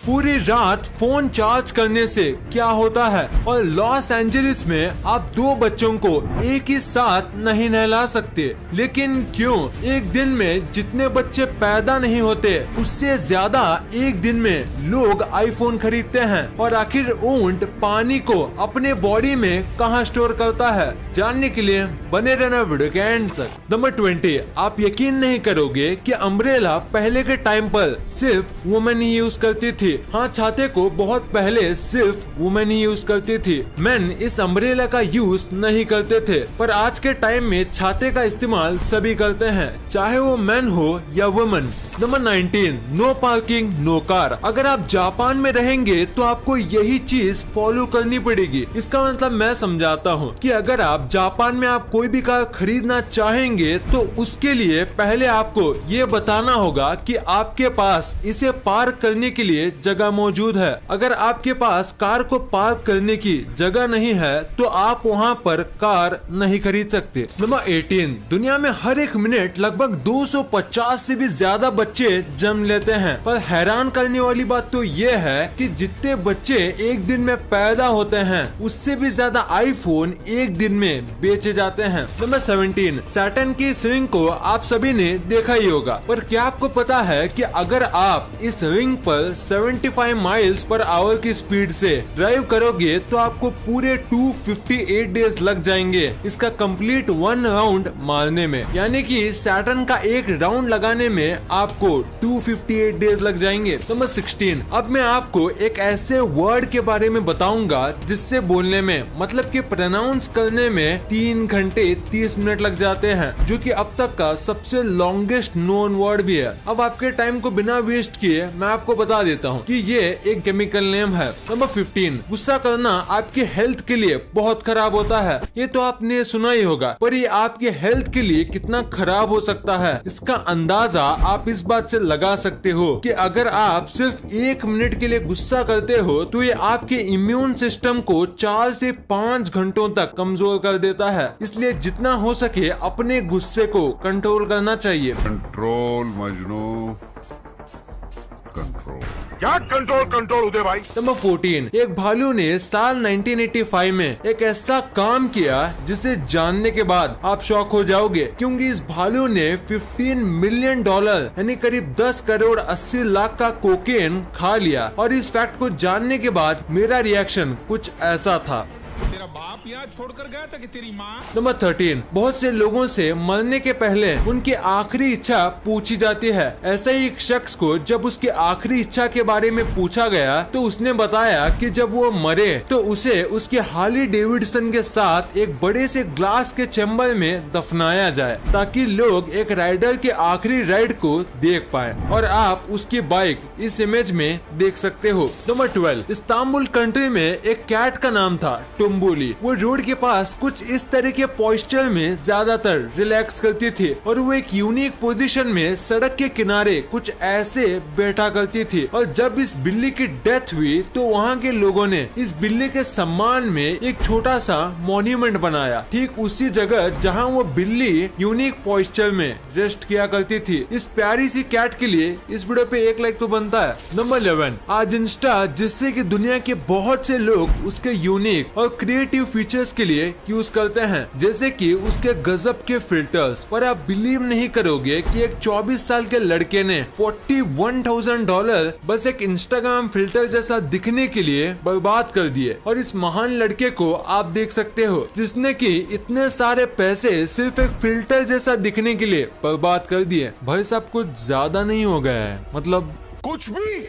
पूरी रात phone charge करने से क्या होता है, और लॉस एंजलिस में आप 2 बच्चों को एक ही साथ नहीं नहला सकते। लेकिन क्यों? एक दिन में जितने बच्चे पैदा नहीं होते उससे ज्यादा एक दिन में लोग आईफोन खरीदते हैं। और आखिर ऊंट पानी को अपने बॉडी में कहां स्टोर करता है, जानने के लिए बने रहना वीडियो के एंड तक। नंबर 20, आप यकीन नहीं करोगे कि अम्ब्रेला पहले के टाइम पर सिर्फ वुमेन ही यूज करती थी। हाँ, छाते को बहुत पहले सिर्फ वुमेन ही यूज करती थी। मेन इस अम्ब्रेला का यूज नहीं करते थे, पर आज के टाइम में छाते का इस्तेमाल सभी करते हैं, चाहे वो मेन हो या women. Number 19, no parking no car. अगर आप जापान में रहेंगे तो आपको यही चीज फॉलो करनी पड़ेगी। इसका मतलब मैं समझाता हूँ कि अगर आप जापान में आप कोई भी कार खरीदना चाहेंगे तो उसके लिए पहले आपको ये बताना होगा कि आपके पास इसे पार्क करने के लिए जगह मौजूद है। अगर आपके पास कार को पार्क करने की जगह नहीं है तो आप वहाँ पर कार नहीं खरीद सकते। नंबर 18, दुनिया में हर एक मिनट लगभग 250 से भी ज्यादा बच्चे जन्म लेते हैं, पर हैरान करने वाली बात तो ये है कि जितने बच्चे एक दिन में पैदा होते हैं उससे भी ज्यादा आईफोन एक दिन में बेचे जाते हैं। नंबर 17, सैटर्न की रिंग को आप सभी ने देखा ही होगा, पर क्या आपको पता है कि अगर आप इस रिंग पर 75 माइल्स पर आवर की स्पीड से ड्राइव करोगे तो आपको पूरे 258 डेज लग जाएंगे इसका कंप्लीट 1 राउंड मारने में। यानी कि सैटर्न का एक राउंड लगाने में आपको 258 डेज लग जाएंगे। नंबर 16, अब मैं आपको एक ऐसे वर्ड के बारे में बताऊंगा जिससे बोलने में मतलब कि प्रोनाउंस करने में 3 घंटे 30 मिनट लग जाते हैं, जो कि अब तक का सबसे लॉन्गेस्ट नोन वर्ड भी है। अब आपके टाइम को बिना वेस्ट किए मैं आपको बता देता हूँ कि ये एक केमिकल नेम है। नंबर 15, गुस्सा करना आपके हेल्थ के लिए बहुत खराब होता है। ये तो आपने सुना ही होगा, पर ये आपके हेल्थ के लिए कितना खराब हो सकता है इसका अंदाजा आप इस बात से लगा सकते हो कि अगर आप सिर्फ 1 मिनट के लिए गुस्सा करते हो तो ये आपके इम्यून सिस्टम को 4 से 5 घंटों तक कमजोर कर देता है। इसलिए जितना हो सके अपने गुस्से को कंट्रोल करना चाहिए। Control Majnu, control. क्या कंट्रोल उदय भाई। नंबर 14, एक भालू ने साल 1985 में एक ऐसा काम किया जिसे जानने के बाद आप शॉक हो जाओगे, क्योंकि इस भालू ने $15 मिलियन यानी करीब 10 करोड़ 80 लाख का कोकेन खा लिया। और इस फैक्ट को जानने के बाद मेरा रिएक्शन कुछ ऐसा था। तेरा बाप यहाँ छोड़कर गया था कि तेरी माँ। नंबर 13, बहुत से लोगों से मरने के पहले उनकी आखिरी इच्छा पूछी जाती है। ऐसे ही एक शख्स को जब उसकी आखिरी इच्छा के बारे में पूछा गया तो उसने बताया कि जब वो मरे तो उसे उसके हार्ली डेविडसन के साथ एक बड़े से ग्लास के चैम्बर में दफनाया जाए, ताकि लोग एक राइडर के आखिरी राइड को देख पाए। और आप उसकी बाइक इस इमेज में देख सकते हो। नंबर 12, इस्तांबुल कंट्री में एक कैट का नाम था टुम्बुली। वो रोड के पास कुछ इस तरह के पोस्चर में ज्यादातर रिलैक्स करती थी और वो एक यूनिक पोजीशन में सड़क के किनारे कुछ ऐसे बैठा करती थी। और जब इस बिल्ली की डेथ हुई तो वहाँ के लोगों ने इस बिल्ली के सम्मान में एक छोटा सा मॉन्यूमेंट बनाया, ठीक उसी जगह जहाँ वो बिल्ली यूनिक पोस्चर में रेस्ट किया करती थी। इस प्यारी सी कैट के लिए इस वीडियो पे 1 लाइक तो बनता है। नंबर 11, आज इंस्टा जिससे कि दुनिया के बहुत से लोग उसके यूनिक और क्रिएटिव फीचर्स के लिए यूज करते हैं, जैसे कि उसके गजब के फिल्टर्स। पर आप बिलीव नहीं करोगे कि एक 24 साल के लड़के ने $41,000 बस एक इंस्टाग्राम फिल्टर जैसा दिखने के लिए बर्बाद कर दिए। और इस महान लड़के को आप देख सकते हो जिसने कि इतने सारे पैसे सिर्फ एक फिल्टर जैसा दिखने के लिए बर्बाद कर दिए। भाई साहब कुछ ज्यादा नहीं हो गया है, मतलब कुछ भी।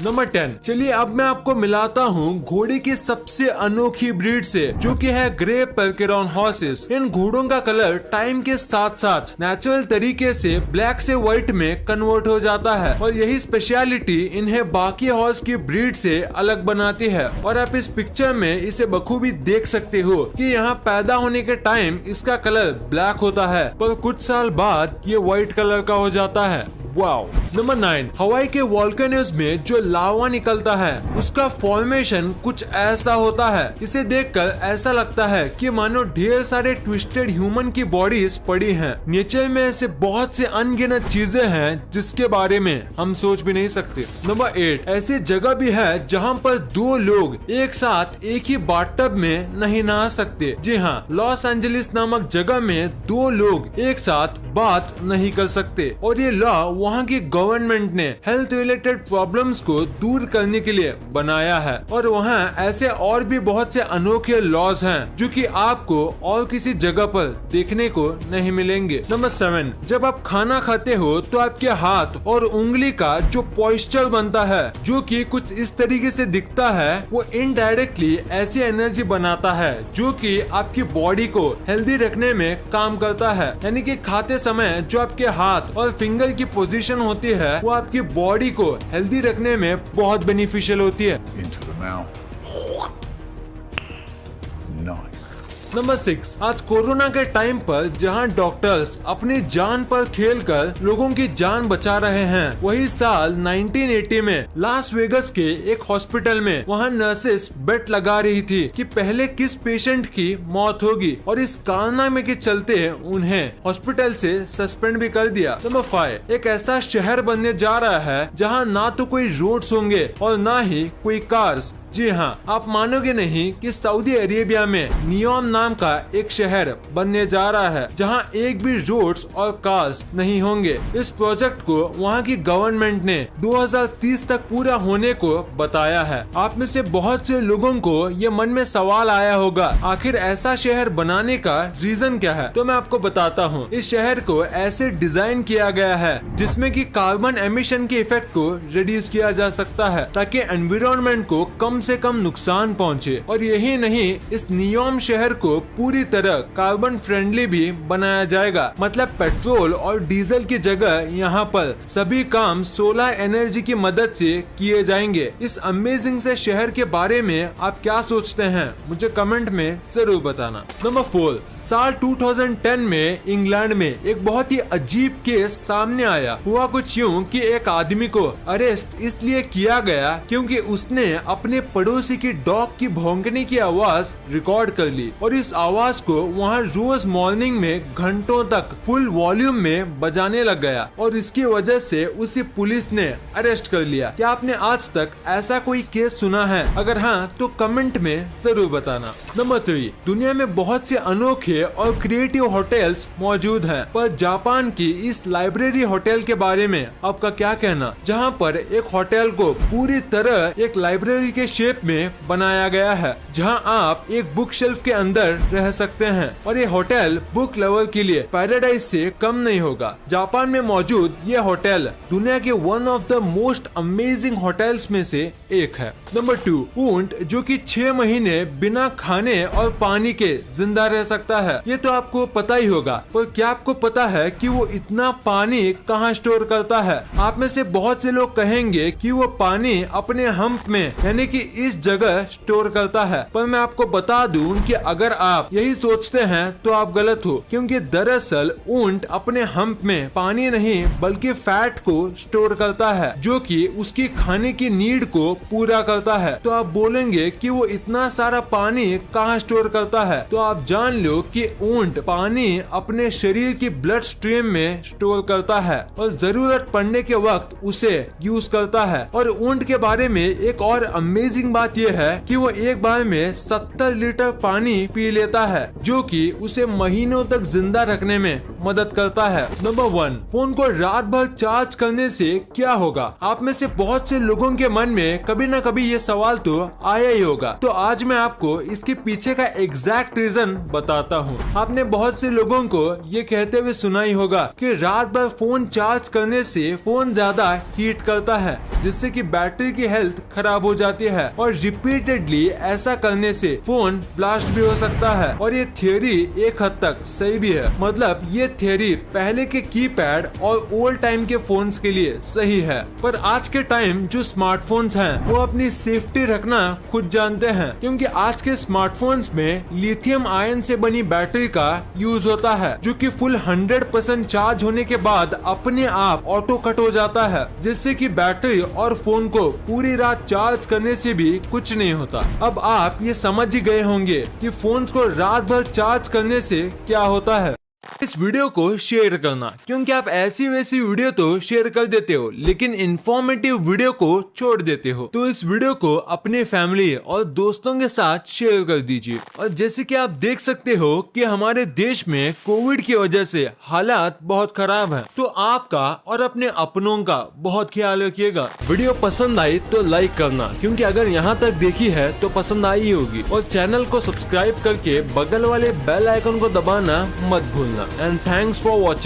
नंबर 10, चलिए अब मैं आपको मिलाता हूँ घोड़े की सबसे अनोखी ब्रीड से, जो कि है ग्रे पर्कियन हॉर्सेस। इन घोड़ों का कलर टाइम के साथ साथ नेचुरल तरीके से ब्लैक से व्हाइट में कन्वर्ट हो जाता है, और यही स्पेशलिटी इन्हें बाकी हॉर्स की ब्रीड से अलग बनाती है। और आप इस पिक्चर में इसे बखूबी देख सकते हो कि यहाँ पैदा होने के टाइम इसका कलर ब्लैक होता है, पर कुछ साल बाद ये व्हाइट कलर का हो जाता है। वाओ। नंबर 9, हवाई के वोल्केनोज में जो लावा निकलता है उसका फॉर्मेशन कुछ ऐसा होता है। इसे देखकर ऐसा लगता है कि मानो ढेर सारे ट्विस्टेड ह्यूमन की बॉडीज पड़ी हैं। नेचर में ऐसे बहुत से अनगिनत चीजें हैं जिसके बारे में हम सोच भी नहीं सकते। नंबर 8, ऐसी जगह भी है जहाँ पर दो लोग एक साथ एक ही बाथटब में नहीं नहा सकते। जी हाँ, लॉस एंजलिस नामक जगह में दो लोग एक साथ बात नहीं कर सकते और ये लॉ वहाँ की गवर्नमेंट ने हेल्थ रिलेटेड प्रॉब्लम्स को दूर करने के लिए बनाया है। और वहाँ ऐसे और भी बहुत से अनोखे लॉज हैं जो कि आपको और किसी जगह पर देखने को नहीं मिलेंगे। नंबर 7, जब आप खाना खाते हो तो आपके हाथ और उंगली का जो पॉइस्चर बनता है जो कि कुछ इस तरीके से दिखता है, वो इनडायरेक्टली ऐसी एनर्जी बनाता है जो कि आपकी बॉडी को हेल्दी रखने में काम करता है। यानी कि खाते समय जो आपके हाथ और फिंगर की पोजीशन होती है वो आपकी बॉडी को हेल्दी रखने में बहुत बेनिफिशियल होती है। Into the mouth. Nice. Number 6, आज कोरोना के टाइम पर जहां डॉक्टर्स अपनी जान पर खेलकर लोगों की जान बचा रहे हैं, वही साल 1980 में लास वेगस के एक हॉस्पिटल में वहां नर्सेस बेट लगा रही थी कि पहले किस पेशेंट की मौत होगी और इस कारनामे के चलते उन्हें हॉस्पिटल से सस्पेंड भी कर दिया। नंबर 5, एक ऐसा शहर बनने जा रहा है जहाँ ना तो कोई रोड्स होंगे और ना ही कोई कार्स। जी हाँ, आप मानोगे नहीं कि सऊदी अरेबिया में नियोम नाम का एक शहर बनने जा रहा है जहाँ एक भी रोड्स और कार्स नहीं होंगे। इस प्रोजेक्ट को वहाँ की गवर्नमेंट ने 2030 तक पूरा होने को बताया है। आप में से बहुत से लोगों को ये मन में सवाल आया होगा, आखिर ऐसा शहर बनाने का रीजन क्या है? तो मैं आपको बताता हूँ। इस शहर को ऐसे डिजाइन किया गया है जिसमें कि कार्बन एमिशन के इफेक्ट को रिड्यूस किया जा सकता है ताकि एनवायरनमेंट को कम से कम नुकसान पहुंचे। और यही नहीं, इस नियोम शहर को पूरी तरह कार्बन फ्रेंडली भी बनाया जाएगा। मतलब पेट्रोल और डीजल की जगह यहाँ पर सभी काम सोलर एनर्जी की मदद से किए जाएंगे। इस अमेजिंग से शहर के बारे में आप क्या सोचते हैं? मुझे कमेंट में जरूर बताना। नंबर 4, साल 2010 में इंग्लैंड में एक बहुत ही अजीब केस सामने आया। हुआ कुछ यूं कि एक आदमी को अरेस्ट इसलिए किया गया क्योंकि उसने अपने पड़ोसी की डॉग की भौंकने की आवाज रिकॉर्ड कर ली और इस आवाज को वहाँ रोज मॉर्निंग में घंटों तक फुल वॉल्यूम में बजाने लग गया और इसकी वजह से उसे पुलिस ने अरेस्ट कर लिया। क्या आपने आज तक ऐसा कोई केस सुना है? अगर हाँ तो कमेंट में जरूर बताना। नंबर 3, दुनिया में बहुत से अनोखे और क्रिएटिव होटल्स मौजूद हैं, पर जापान की इस लाइब्रेरी होटल के बारे में आपका क्या कहना? जहां पर एक होटल को पूरी तरह एक लाइब्रेरी के शेप में बनाया गया है जहां आप एक बुक शेल्फ के अंदर रह सकते हैं और ये होटल बुक लवर के लिए पैराडाइज से कम नहीं होगा। जापान में मौजूद ये होटल दुनिया के one of the most amazing hotels में से एक है। नंबर 2, ऊंट जो कि 6 महीने बिना खाने और पानी के जिंदा रह सकता है। ये तो आपको पता ही होगा, पर क्या आपको पता है कि वो इतना पानी कहाँ स्टोर करता है? आप में से बहुत से लोग कहेंगे कि वो पानी अपने हम्प में यानी कि इस जगह स्टोर करता है, पर मैं आपको बता दूं कि अगर आप यही सोचते हैं तो आप गलत हो, क्योंकि दरअसल ऊंट अपने हम्प में पानी नहीं बल्कि फैट को स्टोर करता है जो कि उसकी खाने की नीड को पूरा करता है। तो आप बोलेंगे कि वो इतना सारा पानी कहाँ स्टोर करता है? तो आप जान लो कि ऊंट पानी अपने शरीर की ब्लड स्ट्रीम में स्टोर करता है और जरूरत पड़ने के वक्त उसे यूज करता है। और ऊंट के बारे में एक और अमेजिंग बात यह है कि वो एक बार में 70 लीटर पानी पी लेता है जो कि उसे महीनों तक जिंदा रखने में मदद करता है। नंबर 1, फोन को रात भर चार्ज करने से क्या होगा? आप में से बहुत से लोगों के मन में कभी न कभी ये सवाल तो आया ही होगा। तो आज मैं आपको इसके पीछे का एग्जैक्ट रीजन बताता हूँ। आपने बहुत से लोगों को ये कहते हुए सुना ही होगा कि रात भर फोन चार्ज करने से फोन ज्यादा हीट करता है जिससे कि बैटरी की हेल्थ खराब हो जाती है और रिपीटेडली ऐसा करने से फोन ब्लास्ट भी हो सकता है। और ये थियोरी एक हद तक सही भी है। मतलब ये थियरी पहले के कीपैड और ओल्ड टाइम के फोन्स के लिए सही है, पर आज के टाइम जो स्मार्टफोन्स हैं वो अपनी सेफ्टी रखना खुद जानते हैं, क्योंकि आज के स्मार्टफोन्स में लिथियम आयन से बनी बैटरी का यूज होता है, जो कि फुल 100% चार्ज होने के बाद अपने आप ऑटो कट हो जाता है, जिससे कि बैटरी और फोन को पूरी रात चार्ज करने से भी कुछ नहीं होता। अब आप ये समझ ही गए होंगे कि फोन्स को रात भर चार्ज करने से क्या होता है। इस वीडियो को शेयर करना, क्योंकि आप ऐसी वैसी वीडियो तो शेयर कर देते हो लेकिन इंफॉर्मेटिव वीडियो को छोड़ देते हो। तो इस वीडियो को अपने फैमिली और दोस्तों के साथ शेयर कर दीजिए। और जैसे कि आप देख सकते हो कि हमारे देश में कोविड की वजह से हालात बहुत खराब है, तो आपका और अपने अपनों का बहुत ख्याल रखिएगा। वीडियो पसंद आई तो लाइक करना, क्योंकि अगर यहाँ तक देखी है तो पसंद आई होगी, और चैनल को सब्सक्राइब करके बगल वाले बेल आइकन को दबाना मत भूलना। And thanks for watching.